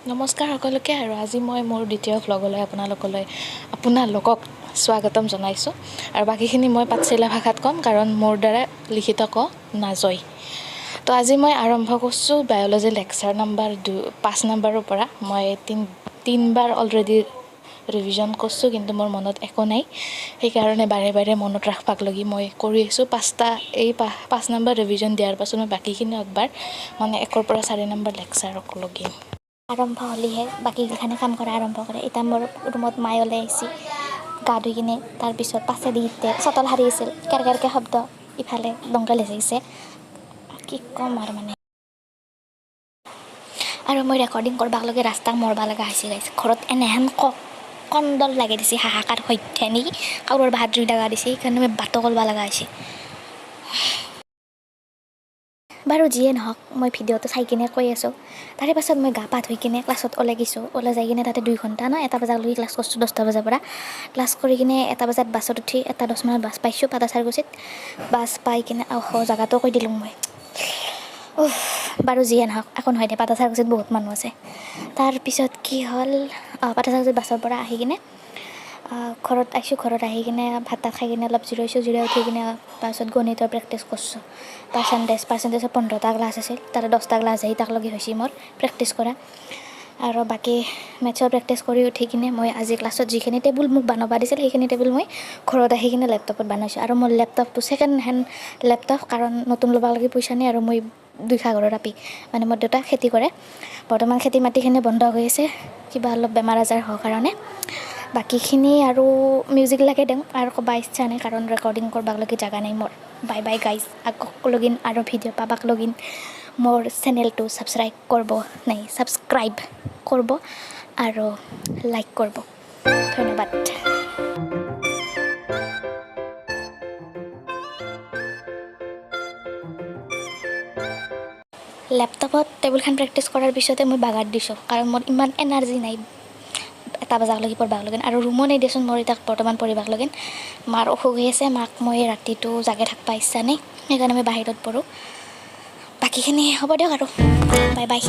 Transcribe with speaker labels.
Speaker 1: নমস্কাৰ সকলোকে আৰু আজি মই মোৰ দ্বিতীয় ভ্লগলৈ আপোনালোকক স্বাগতম জনাইছোঁ আৰু বাকীখিনি মই পাঠশালা ভাষাত ক'ম কাৰণ মোৰ দ্বাৰা লিখিত ক নাযায় তো আজি মই আৰম্ভ কৰিছোঁ বায়'লজি লেকচাৰ নাম্বাৰ 5 নম্বৰৰ পৰা মই তিনিবাৰ অলৰেডি ৰিভিজন কৰিছোঁ কিন্তু মোৰ মনত একো নাই সেইকাৰণে বাৰে বাৰে মনত ৰাখবাক লাগি মই কৰি আছোঁ 5 নম্বৰ ৰিভিজন দিয়াৰ পাছত মই বাকীখিনি একবাৰ মানে 1 পৰা 4 নম্বৰ লেকচাৰক লগিম
Speaker 2: আৰম্ভ হ'লেহে বাকীগিলাখানে কাম কৰা আৰম্ভ কৰে এতিয়া মোৰ ৰুমত মায়ে ওলাই আহিছে গা ধুই কিনে তাৰপিছত পাছেদি চটল সাৰি আছিল কেৰকেৰকে শব্দ ইফালে দংকাল আহিছে কি ক'ম আৰু মানে আৰু মই ৰেকৰ্ডিং কৰবাক লগে ৰাস্তাক মৰবা লগা হৈছে ঘৰত এনেহেন কন্দল লাগি দিছে হাহাকাৰ সৈতে নেকি কাৰোবাৰ ভাত জুই লগা দিছে সেইকাৰণে মই বাটো কৰিব লগা হৈছে বাৰু যিয়ে নহওক মই ভিডিঅ'টো চাই কিনে কৈ আছোঁ তাৰে পাছত মই গা পা ধুই কিনে ক্লাছত ওলাই গৈছোঁ ওলাই যাই কিনে তাতে 2 ঘণ্টা ন 1 বজালৈকে ক্লাছ কৰিছোঁ 10টা বজাৰ পৰা ক্লাছ কৰি কিনে 1 বজাত বাছত উঠি 1:10 মানত বাছ পাইছোঁ পাটাচাৰকুচিত বাছ পাই কিনে জেগাটো কৈ দিলোঁ মই বাৰু যিয়ে নহওক একো নহয় দে পাটাচাৰকুচিত বহুত মানুহ আছে তাৰপিছত কি হ'ল পাটাচাৰকুচিত বাছৰ পৰা আহি কিনে ঘৰত আহিছোঁ ঘৰত আহি কিনে ভাত খাই কিনে অলপ জিৰাইছোঁ জিৰাই উঠি কিনে তাৰপিছত গণিতৰ প্ৰেক্টিছ কৰিছোঁ পাৰ্চেণ্টেজৰ 15টা ক্লাছ আছিল তাতে 10টা ক্লাছ আহি তাক লগি হৈছে মোৰ প্ৰেক্টিছ কৰা আৰু বাকী মেথছৰ প্ৰেক্টিছ কৰি উঠি কিনে মই আজি ক্লাছত যিখিনি টেবুল মোক বনাব দিছিল সেইখিনি টেবুল মই ঘৰত আহি কিনে লেপটপত বনাইছোঁ আৰু মোৰ লেপটপটো ছেকেণ্ড হেণ্ড লেপটপ কাৰণ নতুন ল'ব লাগি পইচা নাই আৰু মই 2 সাগৰৰ আপি মানে মোৰ দেউতা খেতি কৰে বৰ্তমান খেতি মাটিখিনি বন্ধ হৈ আছে কিবা অলপ বেমাৰ আজাৰ হোৱাৰ কাৰণে বাকীখিনি আৰু মিউজিক লাগে দিওঁ আৰু ক'ব ইচ্ছা নাই কাৰণ ৰেকৰ্ডিং কৰবাক লাগি জাগা নাই মোৰ বাই বাই গাইজ আকৌ লগিন আৰু ভিডিঅ' পাবাক লগিন মোৰ চেনেলটো ছাবস্ক্ৰাইব কৰিব আৰু লাইক কৰিব ধন্যবাদ লেপটপত টেবুলখন প্ৰেক্টিছ কৰাৰ পিছতে মই বাগাৰ দিছোঁ কাৰণ মোৰ ইমান এনাৰ্জি নাই 1 বজালৈকে পঢ়বাক লগিন আৰু ৰুমো নাই দেচোন মোৰ এতিয়া বৰ্তমান পঢ়িবাক লগিন মাৰ অসুখ হৈ আছে মাক মই ৰাতিটো জাগে থাকবা ইচ্ছা নাই সেইকাৰণে মই বাহিৰত পঢ়োঁ বাকীখিনি হ'ব দিয়ক আৰু বাই বাই